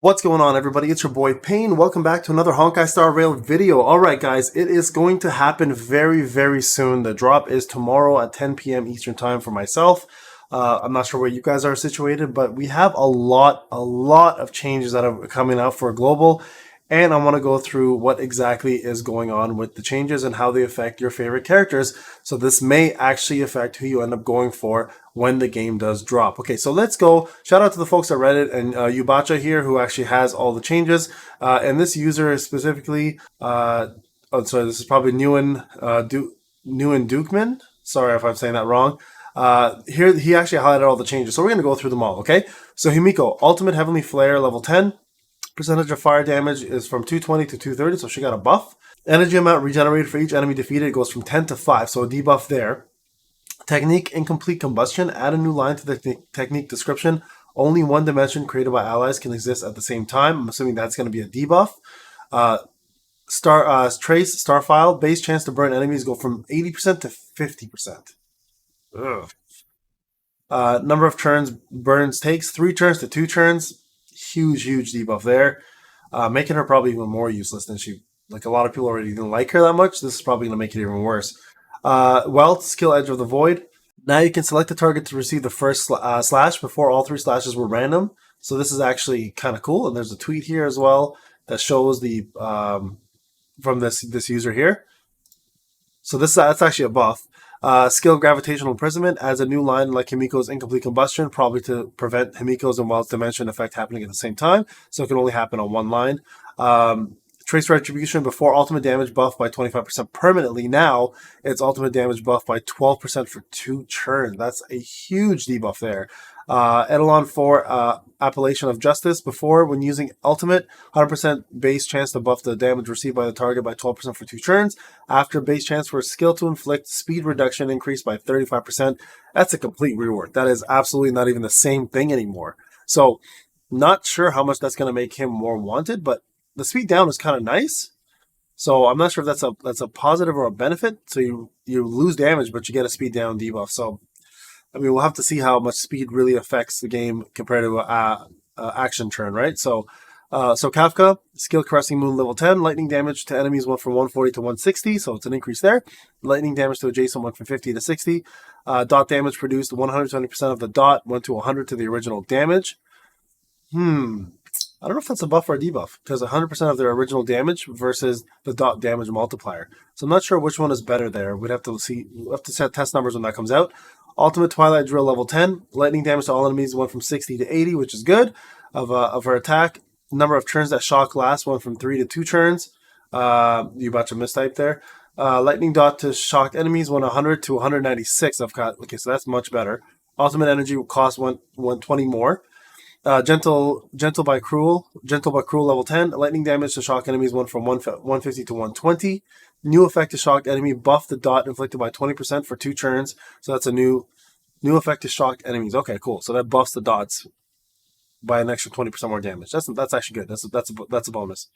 What's going on, everybody? It's your boy Payne. Welcome back to another Honkai Star Rail video. Alright guys, it is going to happen very soon. The drop is tomorrow at 10 p.m. Eastern time for myself. I'm not sure where you guys are situated, but we have a lot of changes that are coming out for global. And I want to go through what exactly is going on with the changes and how they affect your favorite characters. So this may actually affect who you end up going for when the game does drop. Okay, so let's go. Shout out to the folks at Reddit and Yubacha here who actually has all the changes. And this user is specifically, this is probably Newen Dukeman. Sorry if I'm saying that wrong. Here, he actually highlighted all the changes. So we're going to go through them all, okay? So Himiko, Ultimate Heavenly Flare, level 10. Percentage of fire damage is from 220 to 230, so she got a buff. Energy amount regenerated for each enemy defeated goes from 10 to 5, so a debuff there. Technique Incomplete Combustion. Add a new line to the technique description. Only one dimension created by allies can exist at the same time. I'm assuming that's going to be a debuff. Trace Starfile. Base chance to burn enemies go from 80% to 50%. Ugh. Number of turns burns takes 3 turns to 2 turns. Huge debuff there, making her probably even more useless than she. Like, a lot of people already didn't like her that much. This is probably going to make it even worse. Wealth, skill Edge of the Void. Now you can select the target to receive the first slash. Before, all 3 slashes were random, so this is actually kind of cool. And there's a tweet here as well that shows the from this user here. So that's actually a buff. Skill Gravitational Imprisonment adds a new line like Himiko's Incomplete Combustion, probably to prevent Himiko's and Wild's Dimension effect happening at the same time, so it can only happen on one line. Trace Retribution, before ultimate damage buff by 25% permanently. Now it's ultimate damage buff by 12% for 2 turns. That's a huge debuff there. Eidolon 4, Appellation of Justice. Before, when using ultimate, 100% base chance to buff the damage received by the target by 12% for 2 turns. After, base chance for skill to inflict speed reduction increased by 35%. That's a complete rework. That is absolutely not even the same thing anymore. So, not sure how much that's going to make him more wanted, but the speed down is kind of nice. So I'm not sure if that's a positive or a benefit. So you lose damage, but you get a speed down debuff. So I mean, we'll have to see how much speed really affects the game compared to action turn, right? So Kafka, skill Caressing Moon level 10, lightning damage to enemies went from 140 to 160, so it's an increase there. Lightning damage to adjacent went from 50 to 60. Dot damage produced 120% of the dot went to 100 to the original damage. I don't know if that's a buff or a debuff, because 100% of their original damage versus the dot damage multiplier. So I'm not sure which one is better there. We'd have to see. We'll have to set test numbers when that comes out. Ultimate Twilight Drill level 10. Lightning damage to all enemies went from 60 to 80, which is good. Of her attack. Number of turns that shock lasts went from 3 to 2 turns. You about to mistype there. Lightning dot to shocked enemies went 100 to 196. Okay, so that's much better. Ultimate energy cost went 20 more. Gentle by Cruel level 10. Lightning damage to shock enemies went from 150 to 120. New effect to shocked enemy, buff the dot inflicted by 20% for 2 turns. So that's a new effect to shocked enemies. Okay, cool. So that buffs the dots by an extra 20% more damage. That's actually good. That's a bonus.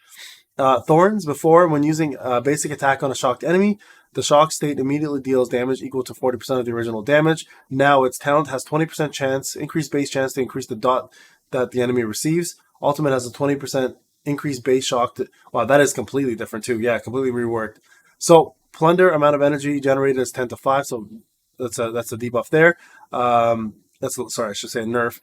Thorns, before, when using a basic attack on a shocked enemy, the shock state immediately deals damage equal to 40% of the original damage. Now its talent has 20% chance, increased base chance to increase the dot that the enemy receives. Ultimate has a 20% increased base shock. Wow, that is completely different too. Yeah, completely reworked. So plunder, amount of energy generated is 10 to 5. So that's a debuff there. Sorry, I should say a nerf.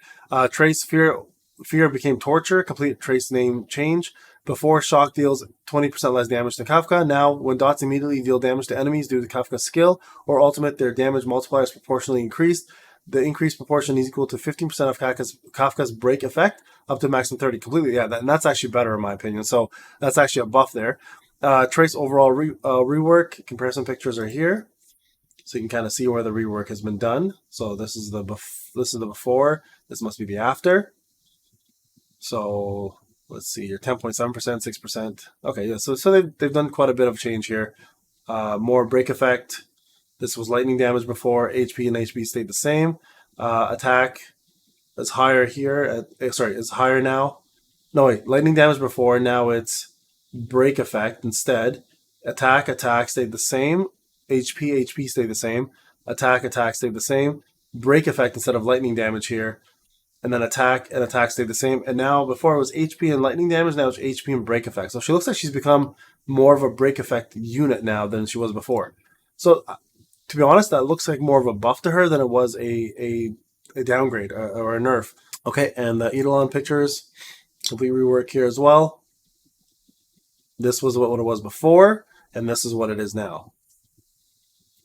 Trace fear became torture. Complete trace name change. Before, shock deals 20% less damage than Kafka. Now, when dots immediately deal damage to enemies due to Kafka's skill or ultimate, their damage multiplier is proportionally increased. The increased proportion is equal to 15% of Kafka's break effect, up to maximum 30. Completely, yeah, and that's actually better in my opinion. So that's actually a buff there. Trace overall rework. Comparison pictures are here, so you can kind of see where the rework has been done. So this is the before. This must be the after. So let's see here, 10.7%, 6%. Okay, yeah. So they've done quite a bit of change here. More break effect. This was lightning damage before. HP and HP stayed the same. Attack is higher here. It's higher now. No, wait. Lightning damage before. Now it's break effect instead. Attack stayed the same. HP stayed the same. Attack stayed the same. Break effect instead of lightning damage here. and then attack, and attack stayed the same. And now, before it was HP and lightning damage, now it's HP and break effect. So she looks like she's become more of a break effect unit now than she was before. So, to be honest, that looks like more of a buff to her than it was a downgrade or a nerf. Okay, and the Eidolon pictures, complete rework here as well. This was what it was before, and this is what it is now.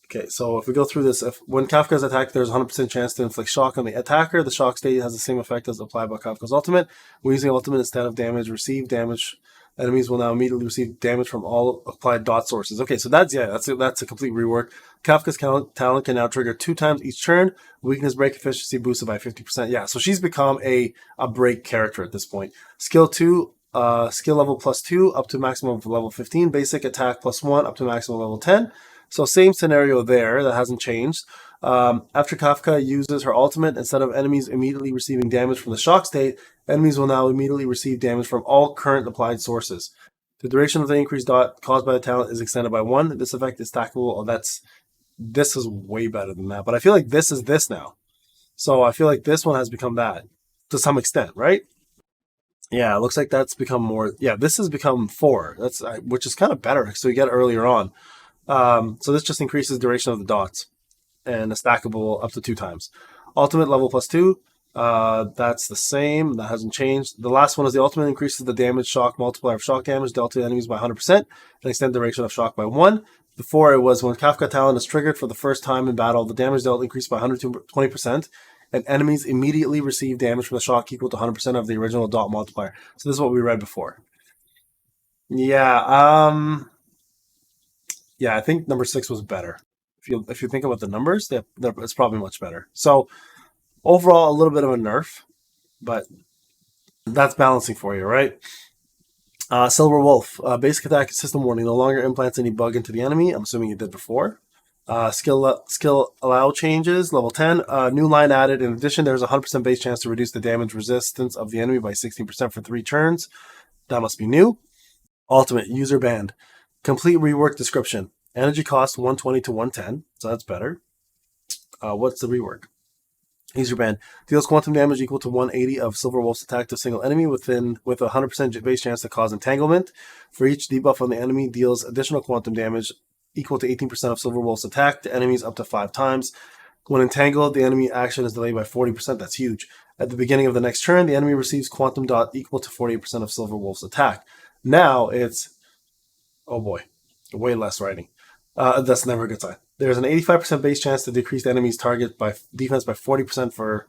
Okay, so if we go through this, when Kafka is attacked, there's a 100% chance to inflict shock on the attacker. The shock state has the same effect as applied by Kafka's ultimate. When using ultimate instead of damage, receive damage. Enemies will now immediately receive damage from all applied dot sources. Okay, so that's a complete rework. Kafka's talent can now trigger 2 times each turn. Weakness break efficiency boosted by 50%. Yeah, so she's become a break character at this point. Skill 2, skill level +2 up to maximum of level 15. Basic attack +1 up to maximum level 10. So same scenario there, that hasn't changed. After Kafka uses her ultimate, instead of enemies immediately receiving damage from the shock state, enemies will now immediately receive damage from all current applied sources. The duration of the increased dot caused by the talent is extended by 1. This effect is stackable. Oh, this is way better than that. But I feel like this is this now. So I feel like this one has become that to some extent, right? Yeah, it looks like that's become more. Yeah, this has become 4. Which is kind of better. So you get it earlier on. So this just increases duration of the dots and is stackable up to 2 times. Ultimate level +2. That's the same. That hasn't changed. The last one is the ultimate increases the damage shock multiplier of shock damage dealt to enemies by 100% and extend duration of shock by 1. Before it was when Kafka talent is triggered for the first time in battle, the damage dealt increased by 120%, and enemies immediately receive damage from the shock equal to 100% of the original dot multiplier. So this is what we read before. Yeah, yeah, I think number 6 was better. If you think about the numbers, it's probably much better. So overall, a little bit of a nerf, but that's balancing for you, right? Silver Wolf, basic attack system warning, no longer implants any bug into the enemy. I'm assuming you did before. Skill allow changes, level 10. New line added. In addition, there's a 100% base chance to reduce the damage resistance of the enemy by 16% for 3 turns. That must be new. Ultimate, user banned. Complete rework description. Energy cost 120 to 110, so that's better. What's the rework? User band deals quantum damage equal to 180 of Silver Wolf's attack to a single enemy with a 100% base chance to cause entanglement. For each debuff on the enemy, deals additional quantum damage equal to 18% of Silver Wolf's attack to enemies up to 5 times. When entangled, the enemy action is delayed by 40%. That's huge. At the beginning of the next turn, the enemy receives quantum dot equal to 48% of Silver Wolf's attack. Now it's, oh boy, way less writing. That's never a good sign. There's an 85% base chance to decrease the enemy's target by defense by 40% for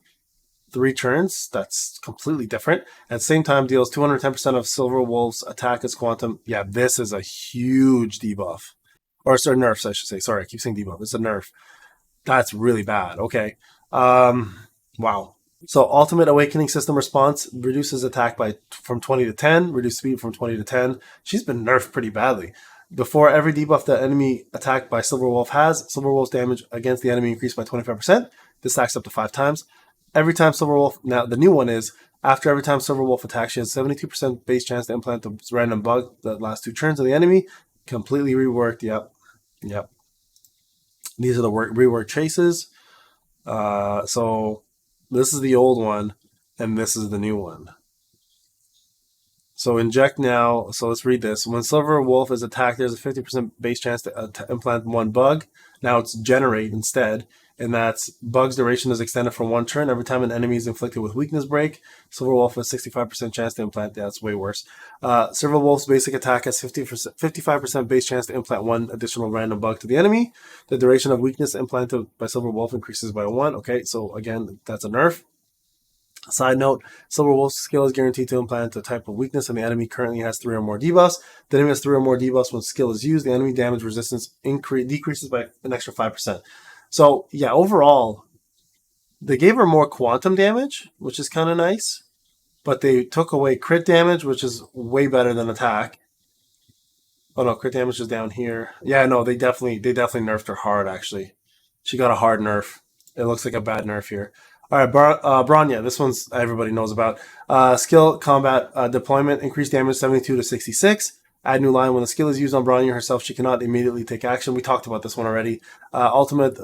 3 turns. That's completely different. At the same time, deals 210% of Silver Wolf's attack as quantum. Yeah, this is a huge debuff. Or sorry, nerf, I should say. Sorry, I keep saying debuff. It's a nerf. That's really bad. Okay. Wow. So ultimate awakening system response reduces attack from 20 to 10, reduce speed from 20 to 10. She's been nerfed pretty badly. Before every debuff the enemy attacked by Silver Wolf has, Silver Wolf's damage against the enemy increased by 25%. This stacks up to 5 times. Every time Silver Wolf, now the new one is, after every time Silver Wolf attacks, she has 72% base chance to implant the random bug the last 2 turns of the enemy. Completely reworked, yep. These are the reworked chases. So this is the old one, and this is the new one. So inject now. So let's read this. When Silver Wolf is attacked, there's a 50% base chance to implant 1 bug. Now it's generate instead, and that's bug's duration is extended for 1 turn. Every time an enemy is inflicted with weakness break, Silver Wolf has 65% chance to implant. That's way worse. Silver Wolf's basic attack has 55% base chance to implant 1 additional random bug to the enemy. The duration of weakness implanted by Silver Wolf increases by 1. Okay, so again, that's a nerf. Side note, Silver Wolf's skill is guaranteed to implant a type of weakness, and the enemy currently has 3 or more debuffs. The enemy has 3 or more debuffs when skill is used. The enemy damage resistance decreases by an extra 5%. So, yeah, overall, they gave her more quantum damage, which is kind of nice, but they took away crit damage, which is way better than attack. Oh, no, crit damage is down here. Yeah, no, they definitely nerfed her hard, actually. She got a hard nerf. It looks like a bad nerf here. All right, Bronya, this one's everybody knows about. Skill combat deployment, increased damage 72 to 66. Add new line. When the skill is used on Bronya herself, she cannot immediately take action. We talked about this one already. Ultimate,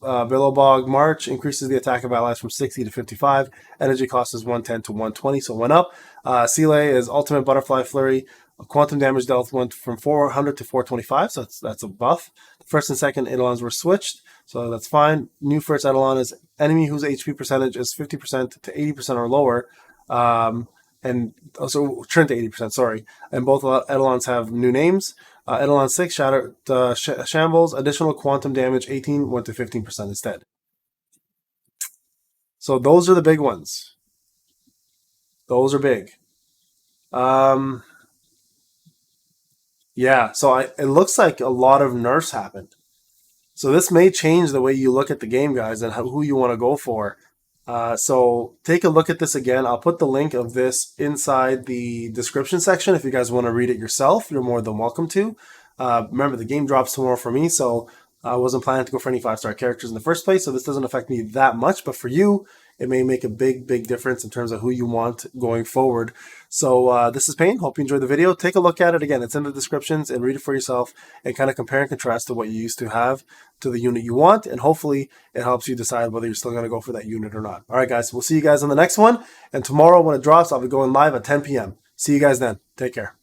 Billowbog March increases the attack of allies from 60 to 55. Energy cost is 110 to 120, so it went up. Sealay is Ultimate Butterfly Flurry. Quantum damage dealt went from 400 to 425, so that's a buff. The first and second Eidolons were switched, so that's fine. New first Eidolon is enemy whose HP percentage is 50% to 80% or lower. And also turn to 80%, sorry. And both Eidolons have new names. Eidolon 6, Shattered Shambles, additional quantum damage 18 went to 15% instead. So those are the big ones. Those are big. Yeah, so it looks like a lot of nerfs happened. So this may change the way you look at the game, guys, and who you want to go for. So take a look at this again. I'll put the link of this inside the description section. If you guys want to read it yourself, you're more than welcome to. Remember, the game drops tomorrow for me, so I wasn't planning to go for any 5-star characters in the first place, so this doesn't affect me that much. But for you, it may make a big, big difference in terms of who you want going forward. So this is Payne. Hope you enjoyed the video. Take a look at it again. It's in the descriptions, and read it for yourself and kind of compare and contrast to what you used to have to the unit you want. And hopefully it helps you decide whether you're still going to go for that unit or not. All right, guys. We'll see you guys on the next one. And tomorrow when it drops, I'll be going live at 10 p.m. See you guys then. Take care.